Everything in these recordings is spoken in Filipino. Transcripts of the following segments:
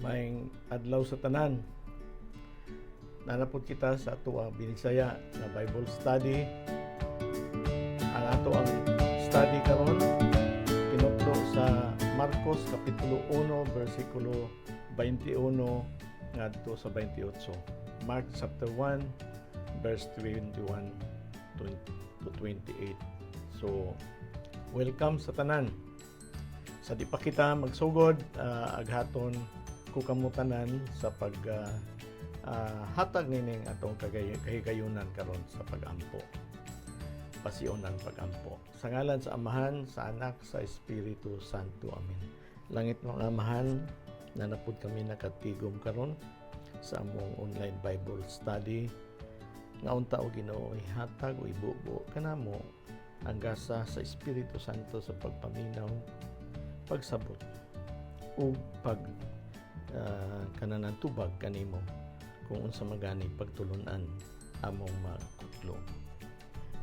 Maayong adlaw sa tanan. Nanapod kita sa ato ang binisaya na Bible study. Ang ato ang study karon tinutlo sa Marcos kapitulo 1 versikulo 21 ngadto sa 28. Mark chapter 1 verse 21 to 28. So welcome sa tanan. Sa di pa kita magsugod, aghaton ko kamutanan sa pag hatag nining atong kahigayunan karon sa pagampo. Pasiunan pagampo. Sa ngalan sa Amahan, sa Anak, sa Espiritu Santo. Amen. Langit mga Amahan, nanapod kami nakatigom karon sa among online Bible study. Ngaunta o Ginoo ihatag o ibubo kanamo ang gasa sa Espiritu Santo sa pagpaminaw, pagsabot ug kananan tubag kanimo kung unsa magani pagtulunan among makutlo.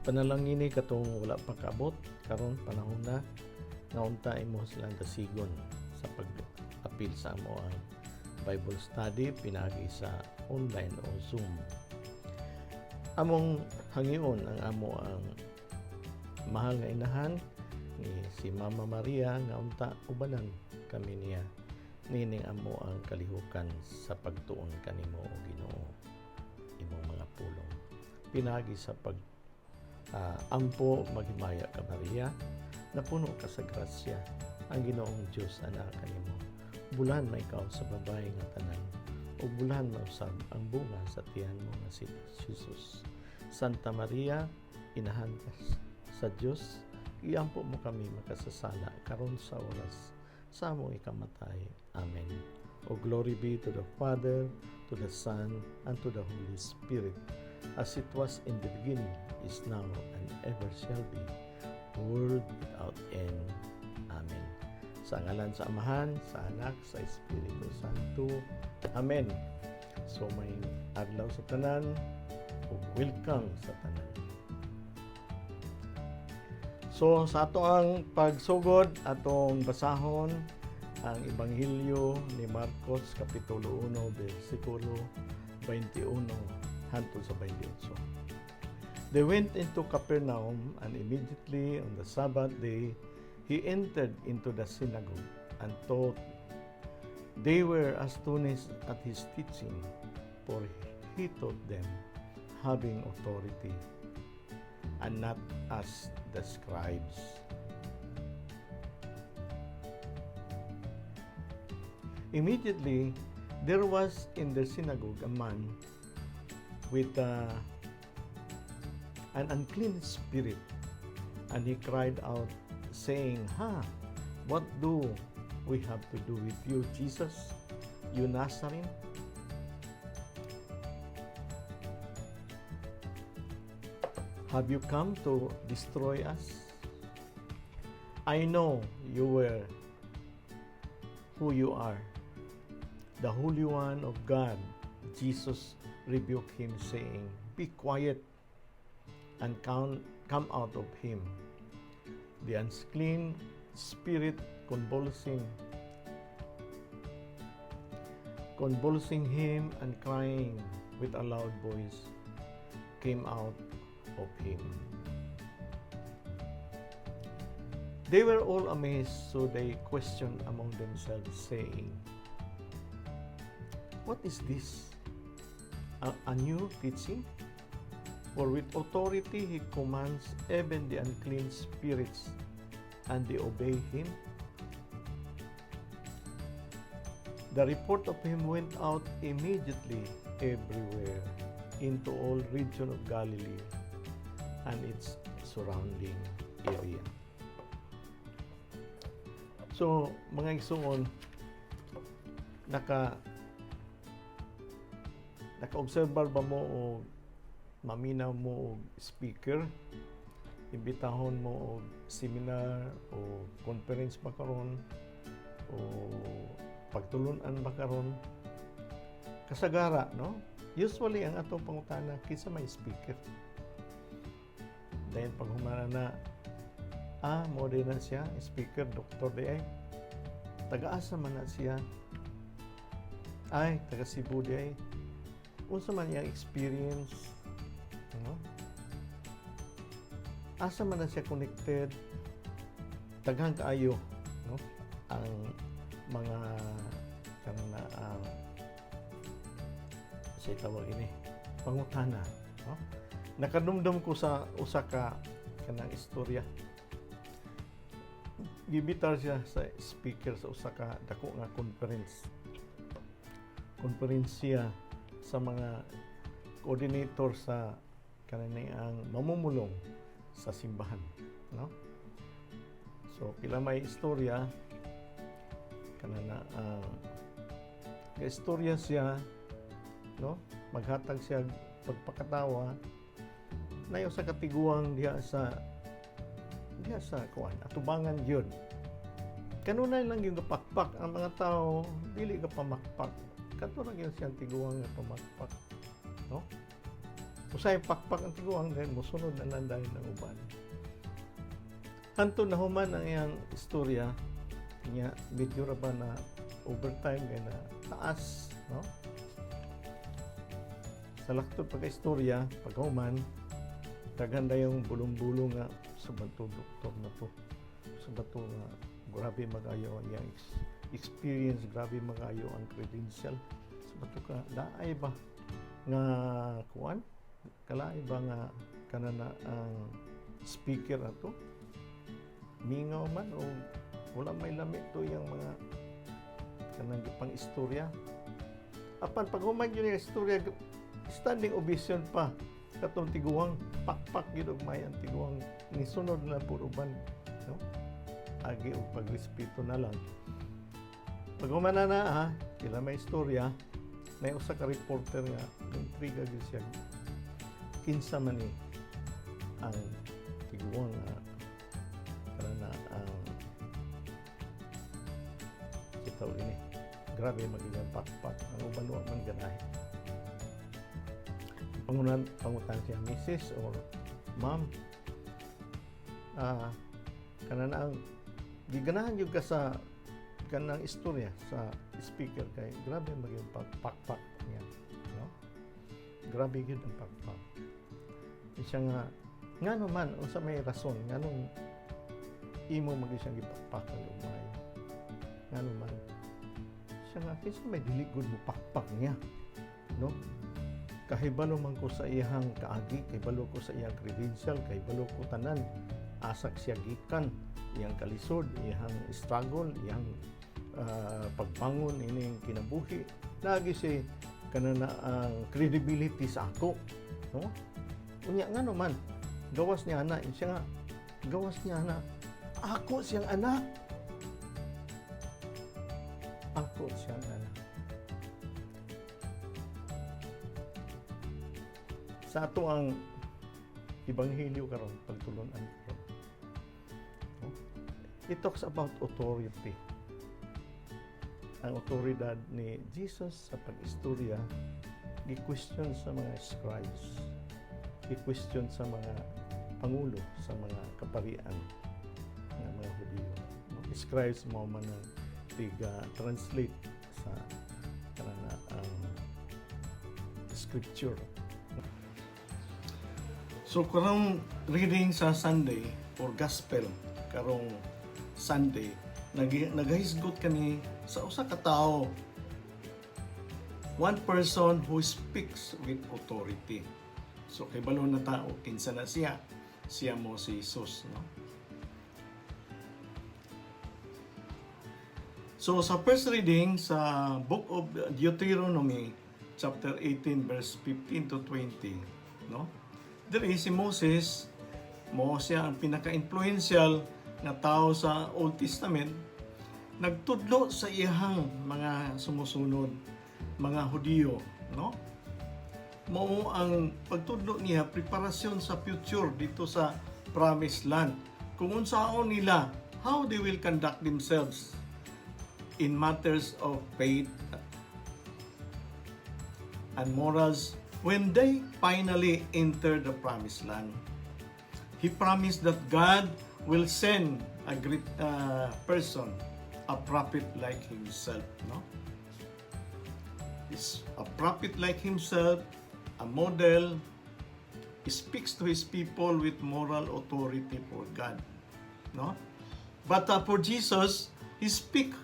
Panalangini katong wala pa kaabot karon panahon na ngaunta imo silang dasigon sa pag-apil sa amo ang Bible study pinagi sa online o Zoom. Among hangion ang amo ang mahal nga inahan ni si Mama Maria nga unta ubanan kami niya nining amo ang kalihukan sa pagtuon kanimo o Ginoo imong mga pulong pinagi sa pag ampo maghimaya ka Maria napuno ka sa grasya ang Ginoong Dios ana kanimo bulan may ikaw sa babae nga tanan ug bulan mausab ang bunga sa tiyan mo nga si Jesus. Santa Maria inahan sa Dios iampo mo kami makasasala karon sa oras sa among ikamatay. Amen. O glory be to the Father, to the Son, and to the Holy Spirit, as it was in the beginning, is now, and ever shall be, world without end. Amen. Sa ngalan sa Amahan, sa Anak, sa Espiritu Santo. Amen. So may adlaw sa tanan, o welcome sa tanan. So sa ato ang pagsugod atong basahon ang Ebanghelyo ni Marcos kapitulo 1 bersikulo 21 hangtod sa 28. They went into Capernaum, and immediately on the Sabbath day he entered into the synagogue and taught. They were astonished at his teaching, for he taught them having authority, and not as the scribes. Immediately, there was in the synagogue a man with an unclean spirit, and he cried out, saying, what do we have to do with you, Jesus, you Nazarene? Have you come to destroy us? I know you were who you are, the Holy One of God. Jesus rebuked him, saying, be quiet and come out of him. The unclean spirit convulsing him and crying with a loud voice came out of him. They were all amazed, so they questioned among themselves, saying, what is this? A new teaching? For with authority he commands even the unclean spirits, and they obey him. The report of him went out immediately everywhere into all region of Galilee and its surrounding area. So, mga igsoon, naka-observe ba mo o maminaw mo o speaker, imbitahon mo o seminar o conference ba karon o pagtulunan ba karon kasagara, no? Usually ang atong pangutana kinsa may speaker. Dahil pag humana na mo din na siya speaker, doktor di ay taga-asa man na siya ay taga Cebu di ay unsa man iyang experience, no? Asa man na siya connected, daghang kaayo, no? Ang mga kanang sa tawag ini pangutana, no? Nakadumdum ko sa usa ka kanang istorya. Gibitar siya sa speaker sa usa ka dako nga konferensya sa mga coordinator sa kanang mamumulong sa simbahan, no? So pila may istorya kanana istorya siya, no? Maghatag siya pagpakatawa na sa katiguang diha sa kuan atubangan yun. Kanunay lang yung kapakpak ang mga tao, dili ka pamakpak. Kato ra gyud siyang tiguang nga pamakpak, no? Usay pakpak ang tiguang dahil mosunod na lang dahil ng uban. Hanto na human ang iyang istorya niya, medyo ra ba na overtime kay na taas, no? Sa laktod pagka-istorya, paghuman, daghan yung bulong-bulong nga sa bato doktor na to. Sa bato nga grabe magayo ang iyang experience, grabe magayo ang credential. Sa bato ka daay ba nga kuan? Kalaay ba nga kanana ang speaker ato? Mingaw man o wala may lamit to yung mga kanang pang istorya. Apan paghuman yun yung istorya, standing ovation pa katong tiguang pakpak gyud og may ang tiguang ni sunod na puro uban, no? Agi og pagrespeto na lang. Pag humana na kila may istorya, may usa ka reporter nga intriga gyud siya. Kinsa man ni ang tiguang kanana ang kitaw ini. Grabe magiging pakpak ang uban wa man ganahe. Pangutan siya, Mrs. or Ma'am, kanana ang giganahan yung ka sa kanang istorya sa speaker kay grabe maging pakpak niya, no? Grabe yun ang pakpak. Siya nga naman, unsa may rason, nga nung imo maging siyang ipakpak ang umay. Nga naman, siya nga, kinsa may diligod mo pakpak niya, no? Kahibalo man ko sa iyang kaagi, kahibalo ko sa iyang credential, kahibalo ko tanan, asak siya gikan, iyang kalisod, iyang struggle, iyang pagbangon, ining kinabuhi. Lagi si kanana ang credibility sa ako, no? Unya nga naman, gawas niya na, siya nga, gawas niya na, ako siyang anak. Ako siyang anak. Sa ato ang ebanghelyo karon pagtulunan karon, no? It talks about authority. Ang otoridad ni Jesus sa pag-istorya gi-question sa mga scribes, gi-question sa mga pangulo, sa mga kaparian ng mga Hudyo, no? Scribes mo man ang translate sa kanana ang scripture. So karong reading sa Sunday or Gospel karong Sunday, nagahisgot kani sa usa ka tawo, one person who speaks with authority. So kay balo na tao kinsa na siya mo si Jesus, no? So sa first reading sa book of Deuteronomy chapter 18 verse 15 to 20, no? Diri si Moses, siya ang pinaka-influential na tao sa Old Testament, nagtudlo sa iyang mga sumusunod, mga Hudyo, no? Mao ang pagtudlo niya, preparasyon sa future dito sa Promised Land. Kung unsaon nila, how they will conduct themselves in matters of faith and morals when they finally enter the Promised Land. He promised that God will send a great person, a prophet like himself, no? is a prophet like himself, a model, speaks to his people with moral authority for God. No? But for Jesus, he speaks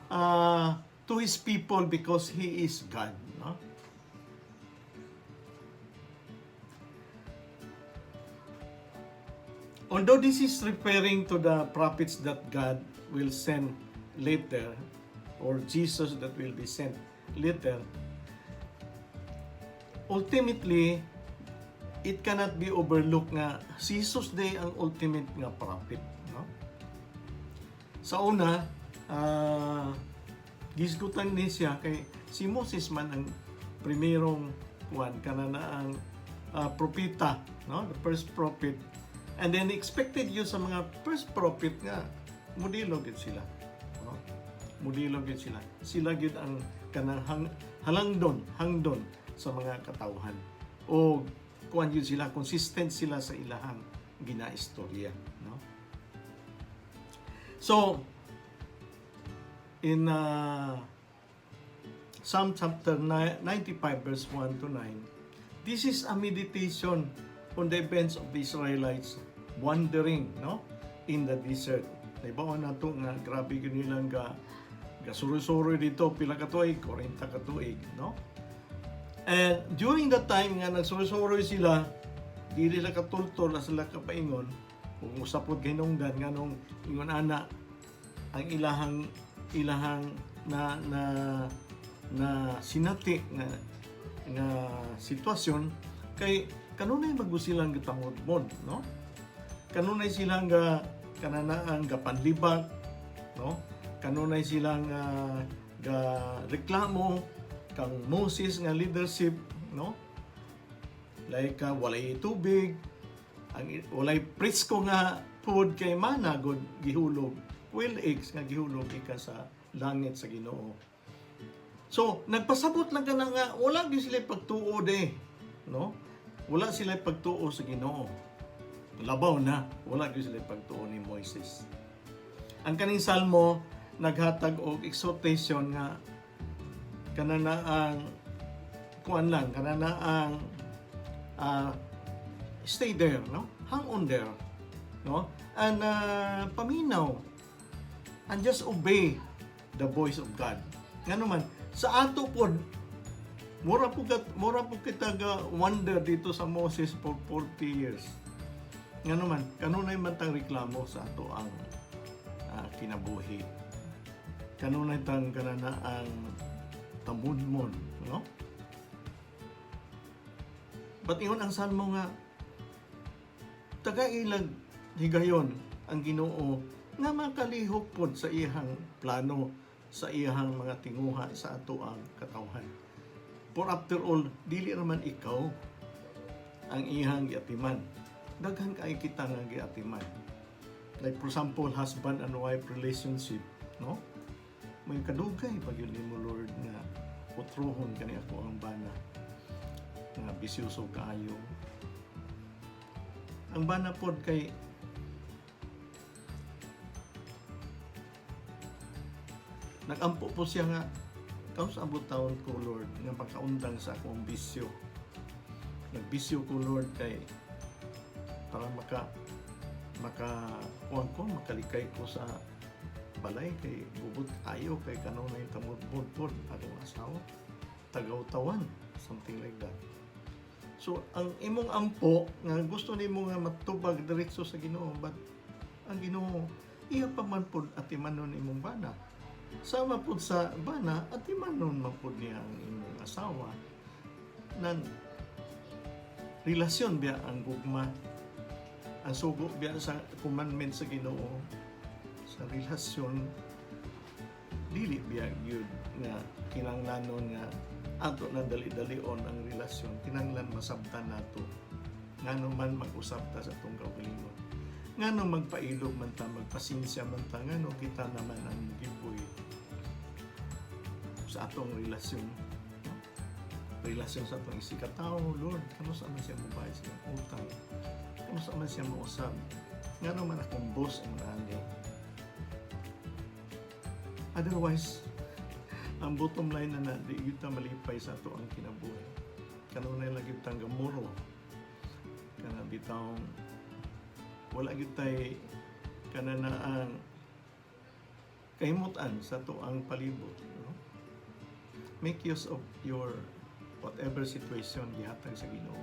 to his people because he is God. No? Although this is referring to the prophets that God will send later, or Jesus that will be sent later, ultimately, it cannot be overlooked nga si Jesus day ang ultimate nga prophet. No? Sa una, gisgutan ni siya kay si Moses man ang primerong kananaang propeta, no? The first prophet. And then expected yun sa mga first prophet nga modelo gid sila. No? Modelo gid sila. Sila gid ang kanang hangdon sa mga katawhan. O kuan yun sila, consistent sila sa ilahang ginaistorya. No? So, in Psalm chapter 95 verse 1 to 9, this is a meditation on the events of the Israelites wandering, no, in the desert. Naibaon na ito nga, grabe nilang gasuro-suro dito, pila ka tuig, 40 ka tuig, no? And during that time nga nagsuroy sila, di nila katultol na sila kapaingon kung usapod hinungdan nga nung ingon ana ang ilahang na sinati nga sitwasyon kay kanunay magusilang gitamod-mod, no? Kanunay silang kananaang gapanlibak, no? Kanunay silang reklamo kang Moses nga leadership, no? Like walay tubig, walay presko nga food kay mana god gihulog, quail eggs nga gihulog ika sa langit sa Ginoo. So nagpasabot lang kana nga wala gyud sila pagtuo no? Wala sila pagtuo sa Ginoo. Labaw na, wala gyud sila pagtuo ni Moses. Ang kaning salmo naghatag og exhortation nga kananaang stay there, no? Hang on there, no? And paminaw and just obey the voice of God. Ngano man sa ato pod mura po kita wonder dito sa Moses for 40 years. Ngano man kanunay man tang reklamo sa ato ang kinabuhi. Kanunay tang kananaang tamudmon, no? But ingon ang salmo nga tagailag higayon ang Ginoo nga makalihok pod sa iyang plano, sa iyang mga tinguha sa ato ang katawhan. For after all, dili naman ikaw ang iyang giatiman. Daghan kay kita nga giatiman. Like for example, husband and wife relationship, no? May kadugay pag yun mo Lord nga utrohon kani ako ang bana nga bisyoso kaayo. Ang bana pod kay nagampo po siya nga kaus abot taon ko Lord nga pagkaundang sa akong bisyo. Nagbisyo ko Lord kay para makalikay ko sa balay kay bubot ayo kay kanunay tamudmod pod akong asawa tagaw-tawan, something like that. So ang imong ampo nga gusto nimo nga matubag diretso sa Ginoo, but ang Ginoo iya pa man pod atimanon imong bana. Sama pod sa bana atimanon man pod niya ang imong asawa. Nan relasyon biya ang gugma, ang sugo biya sa commandment sa Ginoo. Sa relasyon dili biya gyud nga kinahanglanon nga ato na dali-dalion ang relasyon, kinahanglan masabtan nato ngano man mag-usap ta sa atong kaugalingon, ngano magpailog man ta, magpasinsya man ta, ngano kita naman ang giboy sa atong relasyon, no? Relasyon sa atong isikatawo, Lord, kano sa man siya mobayad sa utang, kano sa man siya mausab, ngano man akong boss ang ani. Otherwise, ang bottom line na di kita malipay sa ato ang kinabuhi. Kanunay lagi tang gamuro. Kana bitaw wala gyud tay kana na ang kahimutan sa ato ang palibot, no? Make use of your whatever situation gihatag sa Ginoo.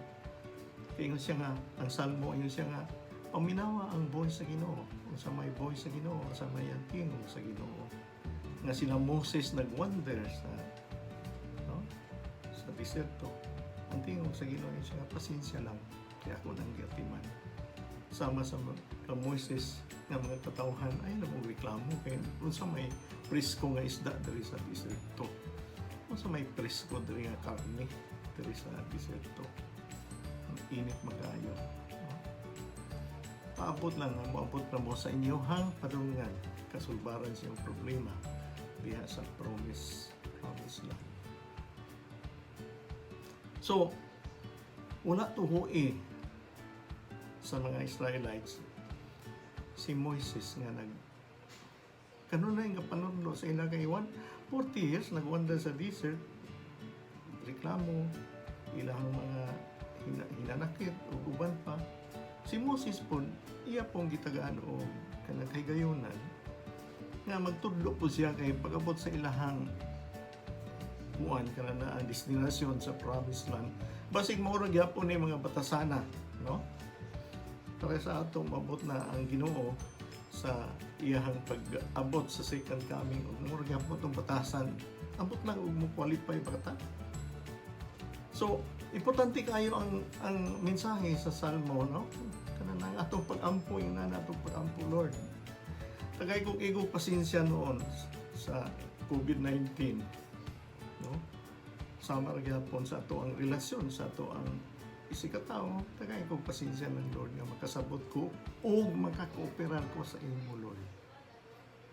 Kaya siya nga ang salmo ingon siya nga paminawa ang voice sa Ginoo. Sa may voice sa Ginoo, sa may tingog sa Ginoo. Nga sila Moses nagwander sa sa desierto. Ang tingog sa Ginoo siya pasensya lang kaya ako nang giatiman. Sama sa mga Moses nga mga katawhan ay namong reklamo kay unsa may presko nga isda diri sa desierto. Unsa may presko diri nga karne diri sa desierto. Ang init magayo. Paabot lang nga moabot na mo sa inyohang padulungan kasulbaran sa iyong problema diha sa promise land. So, wala tuhoy sa mga Israelites si Moises nga kanunay nga panudlo sa ila kay 40 years nagwander sa desert, reklamo ilang mga hinanakit o uban pa. Si Moses po, iya pong gitagaan o kanang higayonan nga magtudlo po siya kay pag-abot sa ilahang kuan kana na ang destinasyon sa promised land. Basig maurag gyapon ni mga batasana, no? Para sa ato mabot na ang Ginoo sa iyahang pag-abot sa second coming ug maurag gyapon tong batasan. Abot lang og mo qualify bata. So, importante kayo ang mensahe sa Salmo, no? Kanang atong pag-ampo yung atong pag-ampo, Lord. Tagay kong igo pasensya noon sa COVID-19, no? Sama ra gyapon sa ato ang relasyon sa ato ang isikatawo. Tagay kong pasensya ng Lord nga makasabot ko o makakooperar ko sa imo, Lord.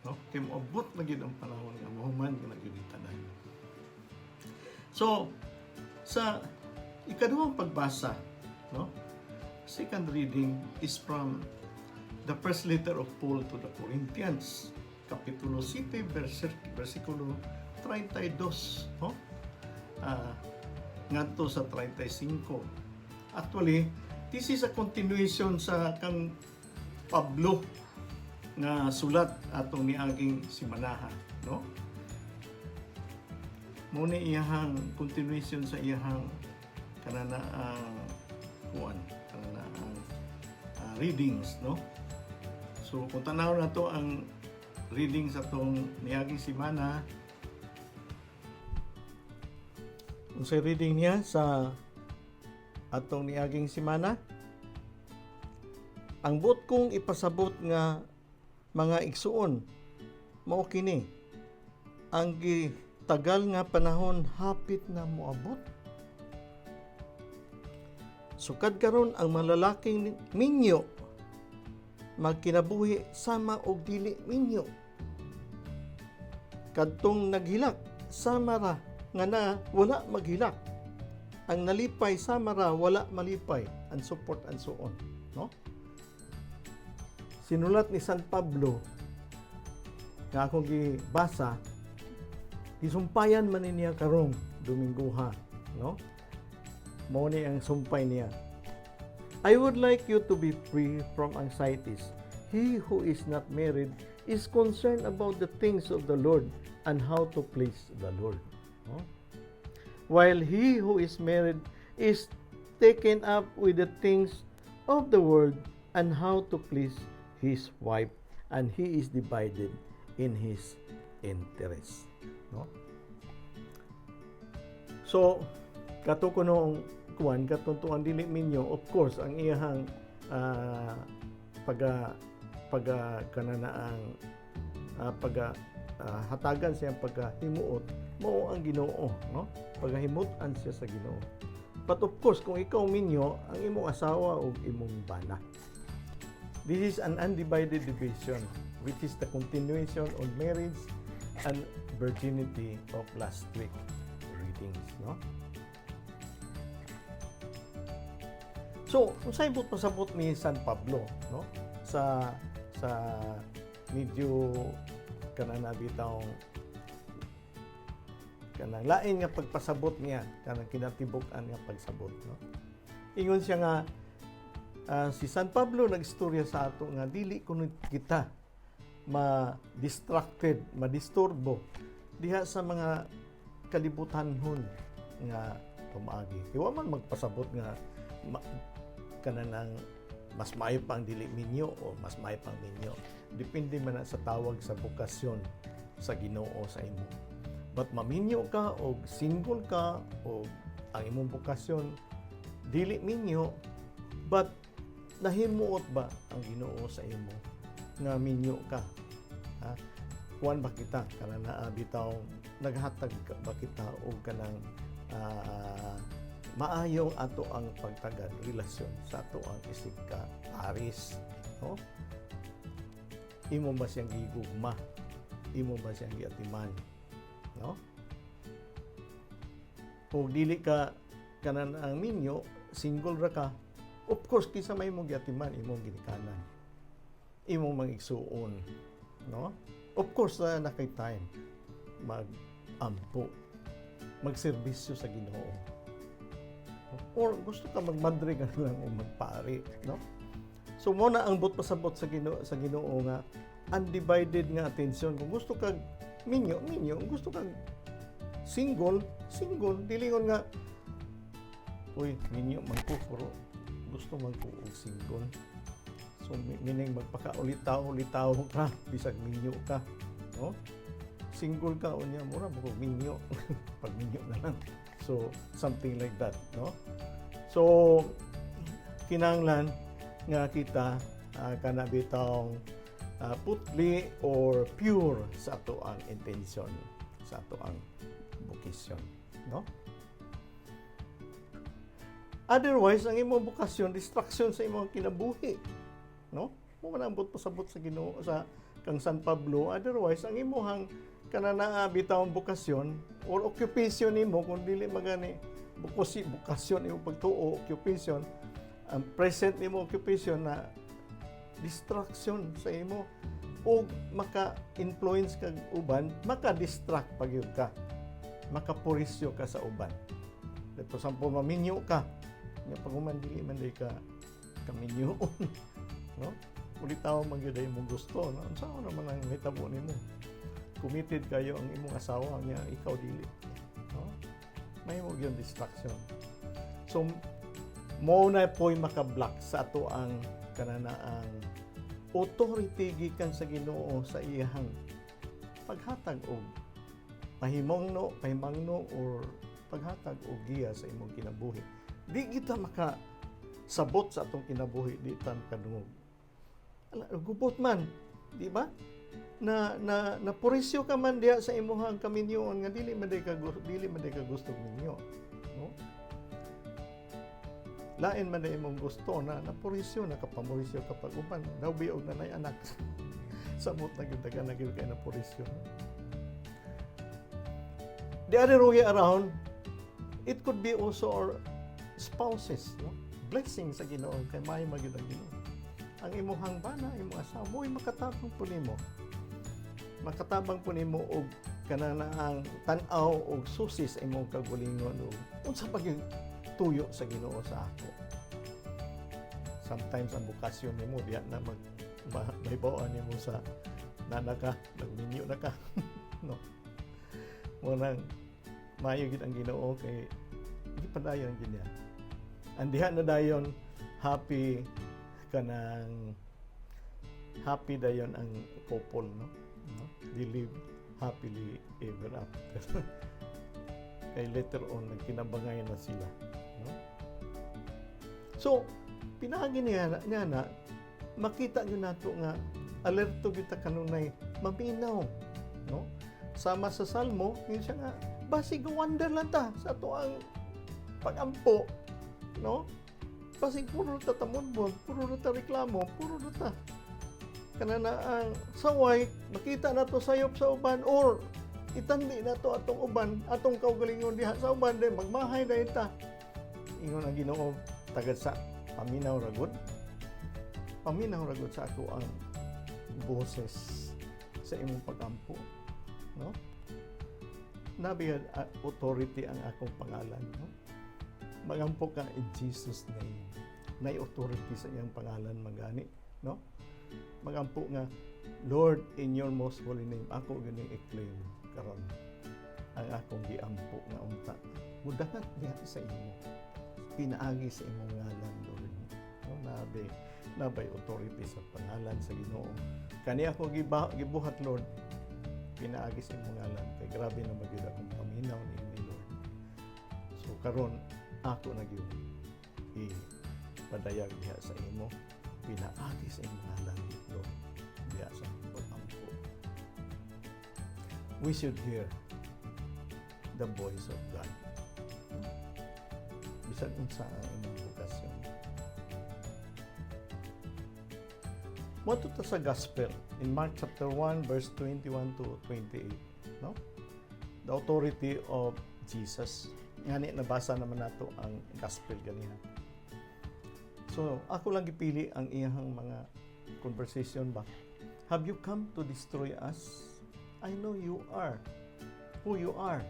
No? Kay moabot na gyud ang panahon nga mahuman ka na gyud tanan. So, sa ikaduhang pagbasa, no? Second reading is from the first letter of Paul to the Corinthians, Kapitulo 7, versikulo 32, no? Ngadto sa 35. Actually, this is a continuation sa kang Pablo nga sulat atong niaging simanaha, no? Muna iyahang continuation sa iyahang kananaang readings, no? So kung tanaw na to ang reading sa tong niaging simana, unsay reading niya sa atong niaging simana, ang buot kong ipasabot nga mga igsuon mao kini ang tagal nga panahon hapit na moabot. Sukad karon ang malalaking minyo magkinabuhi sama og dili minyo. Kadtong naghilak sama ra nga na wala maghilak. Ang nalipay sama ra wala malipay, and so forth and so on, no? Sinulat ni San Pablo nga akong gibasa, gisumpayan man niya karong Dominguha, no? Mao ni ang sumpay niya. I would like you to be free from anxieties. He who is not married is concerned about the things of the Lord and how to please the Lord. No? While he who is married is taken up with the things of the world and how to please his wife, and he is divided in his interest. No? So, kato ko noong kuwan, katuntuan dili minyo, of course, ang iyahang hatagan siyang paghimuot, mao ang Ginoo, no? Paghimutan siya sa Ginoo. But of course, kung ikaw minyo, ang imong asawa o imong bana. This is an undivided division, which is the continuation of marriage and virginity of last week readings, no? So, unsay bot pasabot ni San Pablo, no? Sa medyo kanana bitaw kanang lain nga pagpasabot niya kanang kinatibuk-an nga pagsabot, no? Ingon siya nga si San Pablo nagstorya sa ato nga dili kuno kita ma-distracted, madisturbo diha sa mga kalibutanhon nga tumaagi. Iwa man magpasabot nga kanang mas maayo pang dili minyo o mas maayo pang minyo. Depende man na sa tawag sa bokasyon sa Ginoo sa imo. But maminyo ka o single ka o ang imong bokasyon dili minyo, but nahimuot ba ang Ginoo sa imo nga minyo ka? Ha? Kuan ba kita kana naa bitaw naghatag ba kita og kanang maayong ato ang pagtagad relasyon sa ato ang isig ka parish, no? Imo ba siyang gigugma? Imo ba siyang giatiman, no? O dili ka kanan ang minyo, single ra ka, of course kisa may mong giatiman, imong ginikanan, imong mangigsuon, no? Of course na kay time mag-ampo, magserbisyo sa Ginoo. Or gusto ka magmadre ka lang o magpari, no? So muna ang pasabot sa Ginoo nga undivided nga attention. Kung gusto kag minyo, kung gusto kag single, dilingon nga uy, minyo man ko pero gusto man ko og single. So meaning magpakaulitaw ka bisag minyo ka, no? Single ka unya mura mo minyo. Pag minyo na lang. So, something like that, no? So, kinahanglan nga kita kana bitawng putli or pure sa ato ang intention, sa ato ang bokasyon, no? Otherwise, ang imong bokasyon, distraction sa imong kinabuhi, no? Mo man ang pasabot sa Ginoo sa kang San Pablo. Otherwise, ang imong kanana bitawng bokasyon or occupation nimo kung dili magani bokasyon imo pagtuo occupation, ang present nimo occupation na distraction sa imo o maka-influence kag uban, maka-distract pagyud ka, makapurisyo ka sa uban. Dito sampo maminyo ka, nga pag dili man day ka kaminyo, no? Ulitaw man gyud imong gusto, no? Unsa naman ang hitabo nimo? Committed kayo ang imong asawa niya, ikaw dili, no? May mo yung distraction. So mo na po'y maka-block sa ato ang kananaang authority gikan sa Ginoo sa iyang paghatag og pahimangno or paghatag og giya sa imong kinabuhi. Di kita makasabot sa atong kinabuhi, di ta makadungog. Gubot man, di ba? Na purisyo ka man diha sa imong kaminyoon nga dili man day ka gusto minyo, no? Lain man day imong gusto na purisyo, nakapamurisyo ka pag uban daw biog nanay anak. Samot na gyud dagan na gyud kay na purisyo. The other way around, it could be also our spouses, no? Blessing sa Ginoo kay may magyud ang Ginoo. Ang imong bana, imong asawa mo'y makatabang po nimo. Makatabang po nimo og kananaang tan-aw og susi sa imong kagalingon o unsa pa gyud tuyo sa Ginoo sa ako. Sometimes ang bukasyon nimo diya na mahibaw-an nimo sa nanaka, nagminyo na ka. No. Munang maayo gid ang Ginoo kay di padayon gid niya. Andiha na dayon happy dayon ang couple, no? They live happily ever after. Kay later on nagkinabangay na sila, no? So pinagi niya na makita gyud nato nga alerto gyud ta kanunay maminaw, no? Sama sa Salmo yun siya nga basig wonder lang ta sa ato ang pagampo, no? Basig puro ta tamonbon, puro ta reklamo, puro ta kanana ang saway, makita na to sayop sa uban or itandi na to atong uban, atong kaugalingon diha sa uban, day magmahay dayon ta. Ingon ang Ginoo tagad sa paminaw ragod sa ako ang boses sa imong pagampo, no? nabi authority ang akong pangalan, no? Magampo ka in Jesus name. Nay authority sa iyang pangalan magani, no? Magampo nga, Lord, in your most holy name, ako ganing i-claim karon ang akong giampo nga unta. Mudahat diha sa imo. Pinaagi sa imong ngalan, Lord. No, nabay authority sa pangalan sa Ginoo. Kani ako gibuhat, Lord. Pinaagi sa imong ngalan kay grabe na magyud akong paminaw ni Lord. So karon ako na gyud padayag diha sa imo. Pinaagi sa imong ngalan, Lord. Diha sa pag-ampo. We should hear the voice of God. Bisan unsa ang imong bukasyon. Moto ta sa gospel in Mark chapter 1 verse 21 to 28, no? The authority of Jesus. Ngani nabasa naman nato ang gospel ganiha. So, ako lang gipili ang iyang mga conversation ba. Have you come to destroy us? I know you are who you are,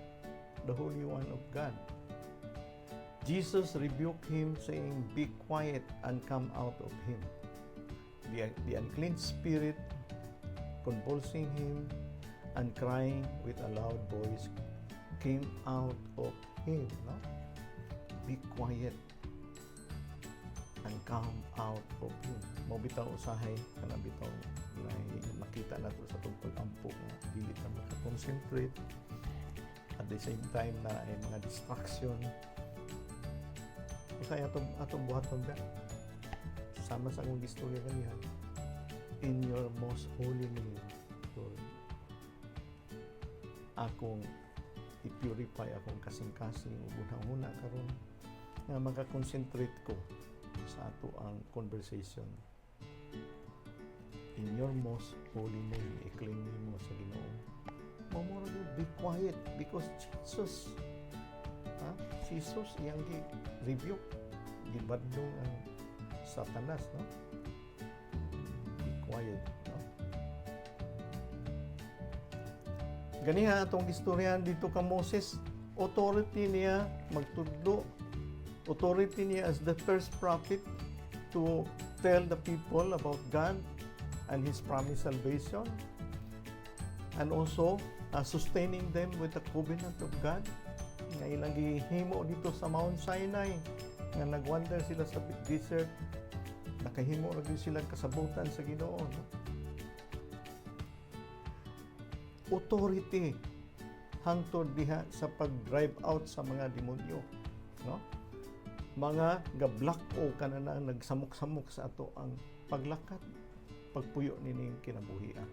the Holy One of God. Jesus rebuked him, saying, "Be quiet and come out of him." The unclean spirit, convulsing him and crying with a loud voice, came out of him. No? Be quiet and come out of him. Mabitaw usahay, kanang bitaw na makita nato sa pag-ampo na dili na makakonsentrate. At the same time na ay mga distraction. Kaya atong buhaton ka. Sama sa akong istorya kaniya. In your most holy name, Lord. Akong i-purify akong kasing-kasing unang-una karon nga makakonsentrate ko sa ato ang conversation. In your most holy name, i-claim mo sa Ginoo. Mamura be quiet because Jesus, Jesus iyang rebuke, gibadlong ang Satanas, no? Be quiet, no? Ganiha atong istoryahan dito ka Moses, authority niya magtudlo, authority niya as the first prophet to tell the people about God and His promised salvation, and also sustaining them with the covenant of God. Nga ilang gihimo dito sa Mount Sinai, nga nagwander sila sa desert, nakahimo ra gyud sila kasabutan sa Ginoo, no? Authority hangtod diha sa pag-drive out sa mga demonyo, no? Mga ga-block o kanana nagsamok-samok sa ato ang paglakat, pagpuyo nining kinabuhian.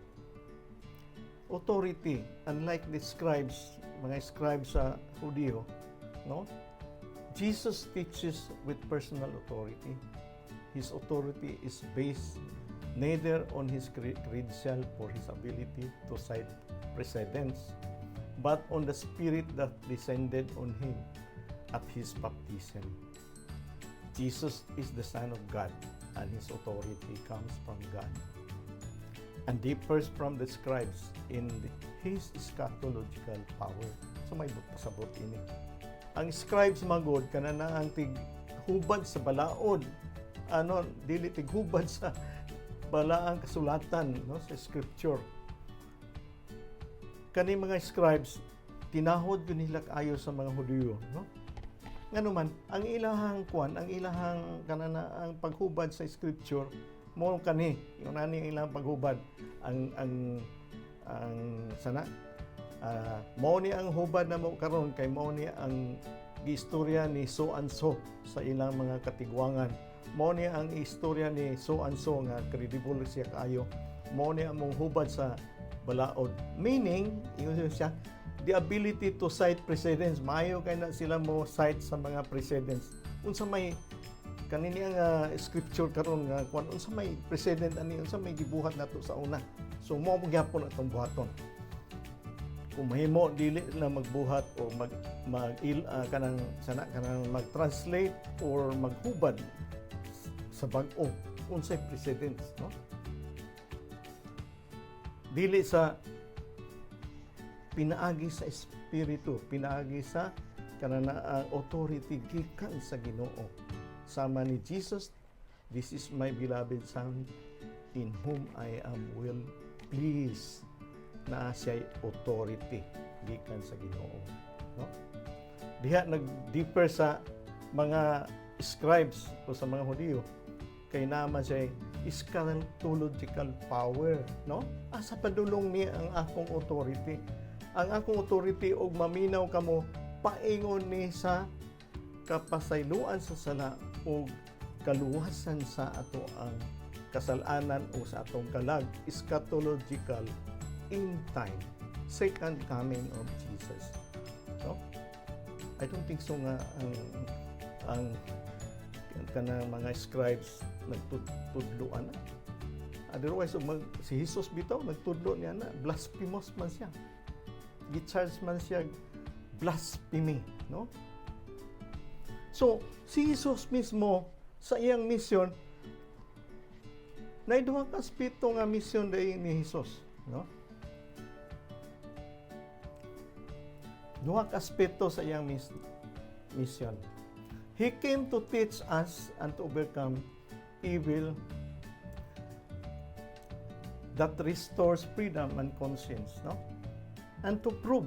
Authority, unlike the scribes, mga scribes sa Hudyo, no? Jesus teaches with personal authority. His authority is based neither on his credential for his ability to cite precedents, but on the Spirit that descended on him at his baptism. Jesus is the Son of God, and his authority comes from God, and differs from the scribes in his eschatological power. So may pasabot ini. Ang scribes magod kanana ang tighubad sa balaod, dili tighubad sa balaang kasulatan, no, sa scripture. Kani mga scribes tinahod yun nila kaayo sa mga Hudyo, no? Nganuman ang ilahang ang ilahang kanana ang paghubad sa scripture mo kani yung nani ang ilang paghubad ang sana mao ni ang hubad na mo karon kay mao ni ang giistorya ni so and so sa ilang mga katigwangan, mao ni ang istorya ni so and so nga credible siya kaayo, mao ni ang mong hubad sa balaod, meaning ingon siya the ability to cite precedents. Maayo kay na sila mo cite sa mga precedents unsa may kanini ang scripture karon nga kung unsa may precedent ani unsa may gibuhat nato sa una. So mao gyapon atong buhaton. Kung mahimo dili na magbuhat o kanang mag-translate or maghubad sa bag-o unsay precedents, no? Dili sa pinaagi sa Espiritu pinaagi sa kananaang authority gikan sa Ginoo. Sama ni Jesus, "This is my beloved Son, in whom I am well pleased." Na siya'y authority gikan sa Ginoo, no? Diha nag-differ sa mga scribes o sa mga Hudyo kay naman siya eschatological power, no? Asa padulong ni ang akong authority. Ang akong authority og maminaw kamo paingon ni sa kapasayloan sa sala o kaluwasan sa ato ang kasalanan o sa atong kalag. Eschatological, in time, second coming of Jesus. No? I don't think so nga ang kanang mga scribes nagtudloan na. Otherwise, si Jesus bitaw nagtudlo niya na, blasphemous man siya. Gi-charge man siya blasphemy, no? So, si Jesus mismo sa iyang mission na duha ka aspekto nga mission day ni Jesus, no? Duha ka aspeto sa iyang mission. He came to teach us and to overcome evil that restores freedom and conscience, no? And to prove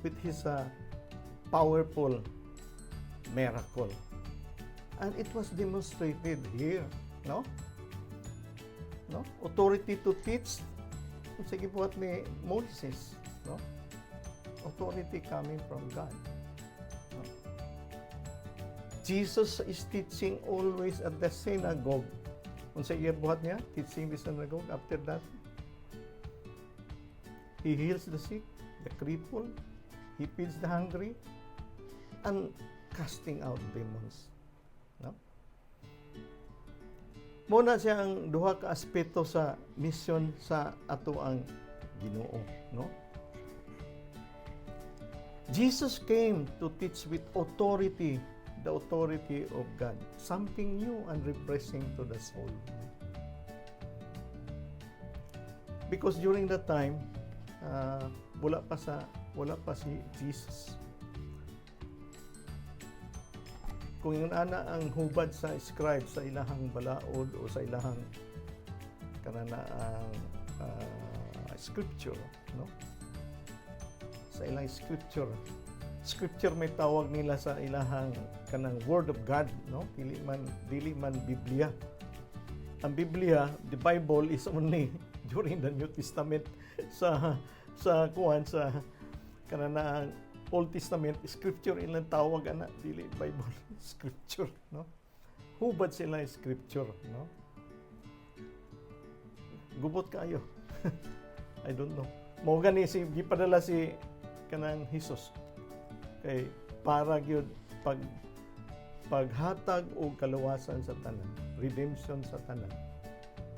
with his powerful miracle. And it was demonstrated here, no? No? Authority to teach. Sige po ni Moses, no? Authority coming from God. No? Jesus is teaching always at the synagogue. Kung sa iya buhat niya, teaching the synagogue. After that, he heals the sick, the crippled, he feeds the hungry, and casting out demons. No? Muna siya ang duha ka aspeto sa mission sa ato ang Ginoo, no? Jesus came to teach with authority, the authority of God, something new and refreshing to the soul. Because during that time, wala pa si Jesus. Kung yung ana ang hubad sa scribe sa ilahang balaod o sa ilahang kananaang scripture, no? Sa ilang scripture may tawag nila sa ilahang kanang word of God, no? Dili man Biblia. Ang Biblia, the Bible is only during the New Testament. sa kananaang Old Testament, scripture ilang tawag ana, dili Bible, scripture, no? Hubad sila scripture, no? Gubot kayo. I don't know. Mao gani gipadala si kanang Jesus kay para gyud paghatag og kaluwasan sa tanan, redemption sa tanan,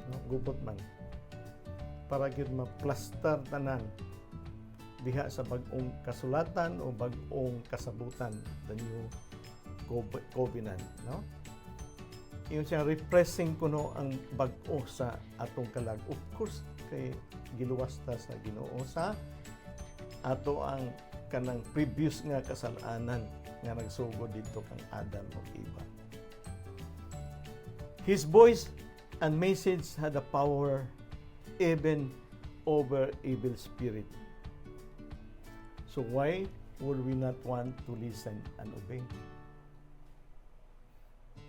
no? Gubot man para gyud ma-plaster tanan diha sa bag-ong kasulatan o bag-ong kasabutan, the new covenant, no? Yung siya repressing kuno ang bag-o sa atong kalag. Of course, kay giluwas ta sa Ginoo sa ato ang kanang previous nga kasalanan nga nagsugod dito kang Adam ug Eva. His voice and message had a power even over evil spirit. So why would we not want to listen and obey?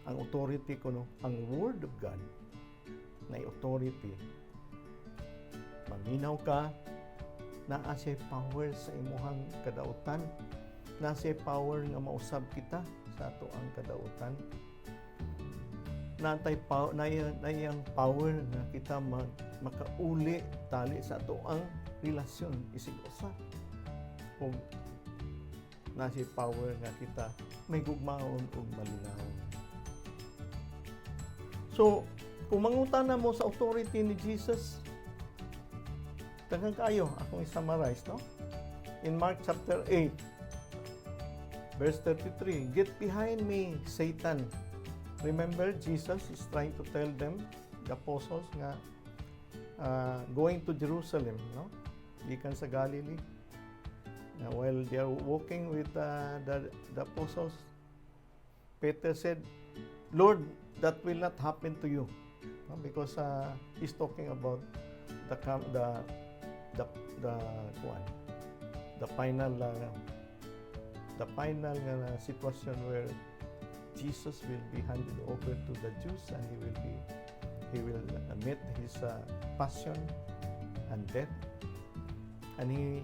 Ang authority kuno, ang word of God na authority. Maminaw ka, naa siya power sa imuhang kadautan, naa siya power nga mausab kita sa ato ang kadautan, naiyang power nga kita makauli tali sa ato ang relasyon isig usa, kung naa siya power nga kita may gugmaon ug malinawon. So kung mangutana mo sa authority ni Jesus, tagang kayo, akong i-summarize, no? In Mark chapter 8, verse 33, "Get behind me, Satan." Remember, Jesus is trying to tell them, the apostles, nga going to Jerusalem, no? Gikan sa Galilee. While they are walking with the apostles, Peter said, Lord, that will not happen to you. Because he's talking about the final situation where Jesus will be handed over to the Jews, and he will meet his passion and death. And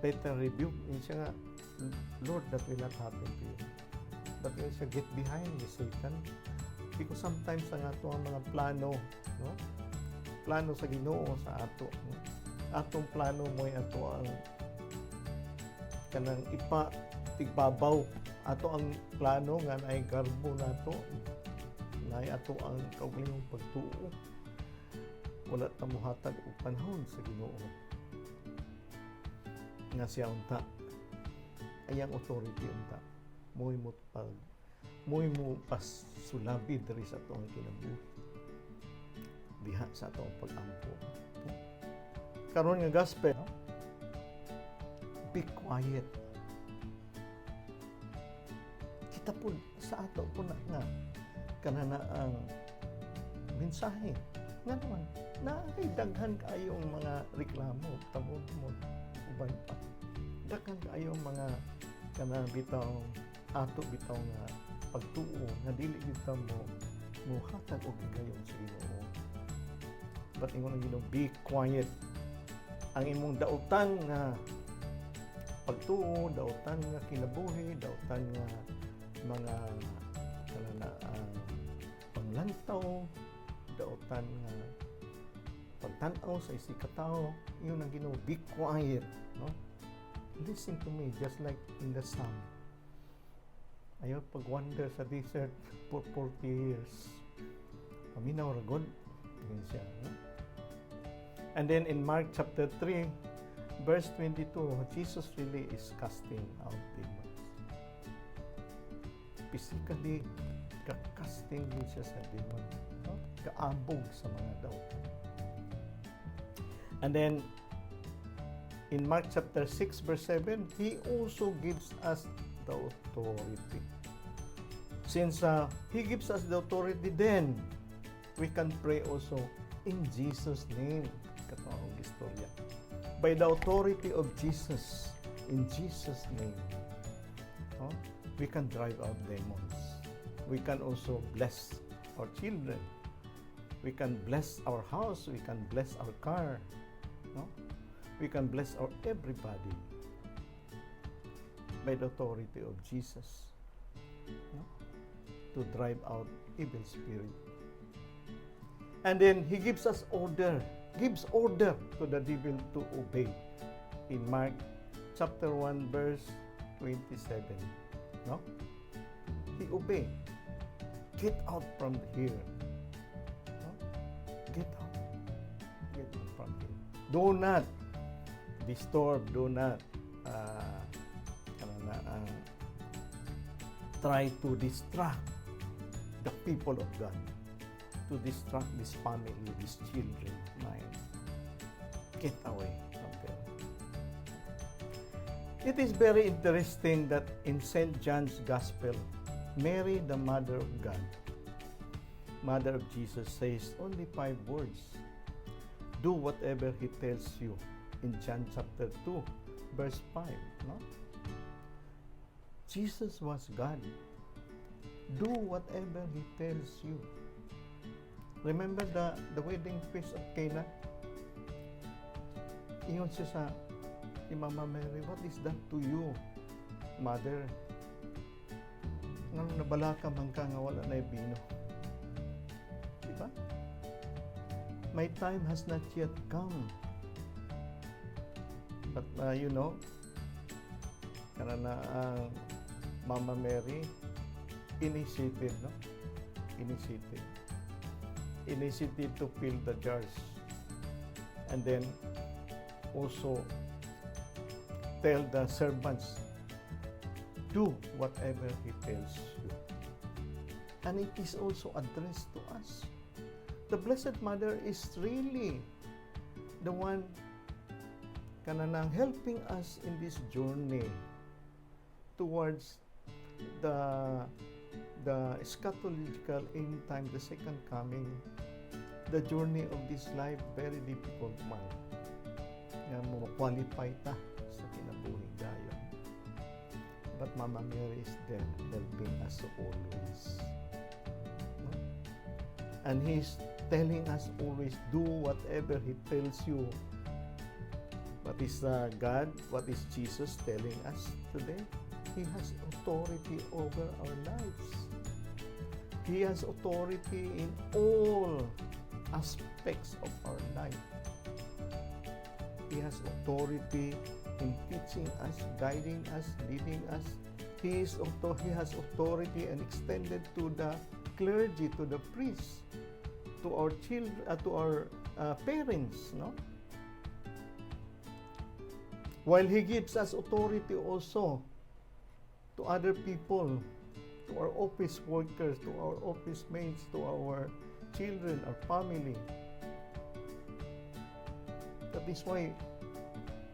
Peter rebuked him, siya nga, Lord, that will not happen to you. But yun siya, get behind me, Satan. Because sometimes ang ato ang mga plano, no? Plano sa Ginoo sa ato. No? Atong plano mo ato ang kanang tigbabaw. Ato ang plano nga naay garbo nato. Naay ato ang kaugalingong pagtuo. Wala ta mohatag og panahon sa Ginoo. Nga siya unta. Ayang authority unta. Moy mo pas sulabi diri sa atong kinabuhi. Diha sa atong pag-ampo. Karon nga gospel, no? Be quiet. Kita po sa ato po nga kanana ang mensahe. Nga naman, naay daghan kaayong mga reklamo, tamo mo uban pa. Daghan kaayong mga kana bitaw ato bitaw nga pagtuo nga dili bitaw mo hatag og gayon sa Ginoo. But ingon ang Ginoo, be quiet. Ang imong dautan nga pagtuo, dautan nga kinabuhi, dautan nga mga kanana panglantaw, dautan nga pagtan-aw sa isig ka tawo, ingon ang Ginoo, be quiet, no? Listen to me, just like in the psalm. Ayaw pag-wander sa desert for 40 years. Paminaw ra God. Yun siya. No? And then in Mark chapter 3, verse 22, Jesus really is casting out demons. Physically, ka-casting din siya sa demon. No? Kaabog sa mga doubt. And then, in Mark chapter 6, verse 7, He also gives us the authority. Since He gives us the authority, then we can pray also in Jesus' name. Katawang istorya. By the authority of Jesus, in Jesus' name, we can drive out demons. We can also bless our children. We can bless our house. We can bless our car. No? We can bless our everybody by the authority of Jesus, no? To drive out evil spirit. And then He gives us order, gives order to the devil to obey. In Mark chapter 1 verse 27, no? He obey. Get out from here. No? Get out. Get out from here. Do not disturb, do not try to distract the people of God, to distract this family, these children of mine. Get away from them. It is very interesting that in St. John's Gospel, Mary, the Mother of God, Mother of Jesus, says only 5 words. Do whatever He tells you. In John chapter 2, verse 5, no? Jesus was God. Do whatever He tells you. Remember the wedding feast of Cana? Ingon siya sa Mama Mary, what is that to you, Mother? Nang nabalaka man ka nga wala na bino. Diba? My time has not yet come. But you know, karana ang Mama Mary initiated, no? Initiated to fill the jars. And then also tell the servants, do whatever He tells you. And it is also addressed to us. The Blessed Mother is really the one kananang helping us in this journey towards the eschatological end time, the second coming, the journey of this life, very difficult man. Nga mo qualify ta sa kinabuhi dayon. But Mama Mary is there helping us always. No? And He's telling us always, do whatever He tells you. What is God? What is Jesus telling us today? He has authority over our lives. He has authority in all aspects of our life. He has authority in teaching us, guiding us, leading us. He has authority and extended to the clergy, to the priests, to our children, to our parents, no? While He gives us authority also to other people, to our office workers, to our office mates, to our children, our family. That is why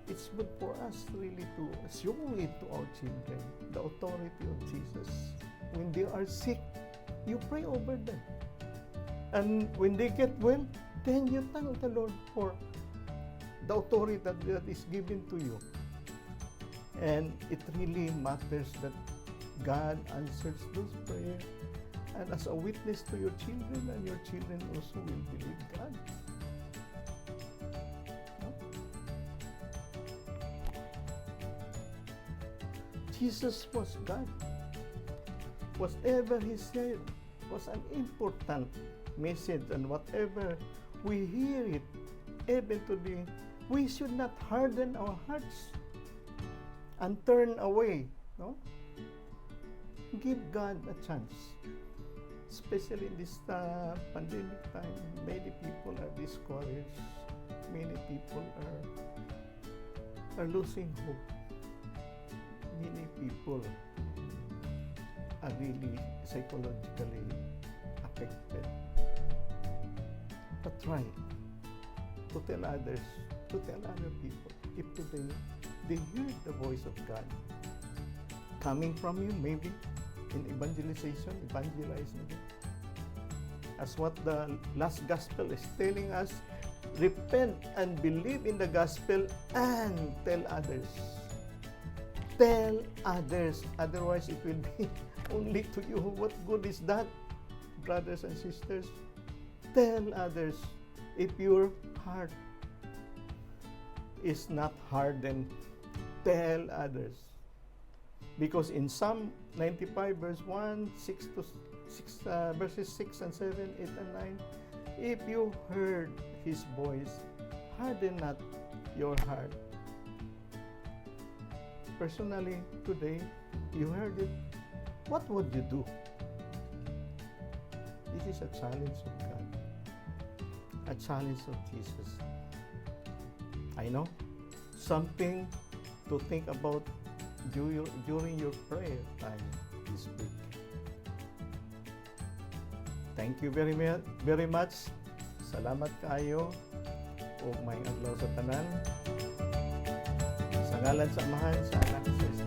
it's good for us really to show it to our children, the authority of Jesus. When they are sick, you pray over them. And when they get well, then you thank the Lord for the authority that is given to you. And it really matters that God answers those prayers. And as a witness to your children, and your children also will believe God. No? Jesus was God. Whatever He said was an important message, and whatever we hear it, even today, we should not harden our hearts and turn away. No? Give God a chance. Especially in this pandemic time, many people are discouraged. Many people are losing hope. Many people are really psychologically affected. But try to tell others, to tell other people, if today they hear the voice of God coming from you, maybe in evangelization, evangelizing. As what the last gospel is telling us, repent and believe in the gospel and tell others. Tell others, otherwise it will be only to you. What good is that, brothers and sisters? Tell others if your heart is not hardened. Tell others. Because in Psalm 95 verse 1, verses 6 and 7, 8 and 9, if you heard His voice, harden not your heart. Personally, today, you heard it, what would you do? This is a challenge of God. A challenge of Jesus. I know, something to think about during your prayer time this week. Thank you very much. Salamat kayo o may adlaw sa tanan. Sa ngalan sa Amahan, sa Anak, sa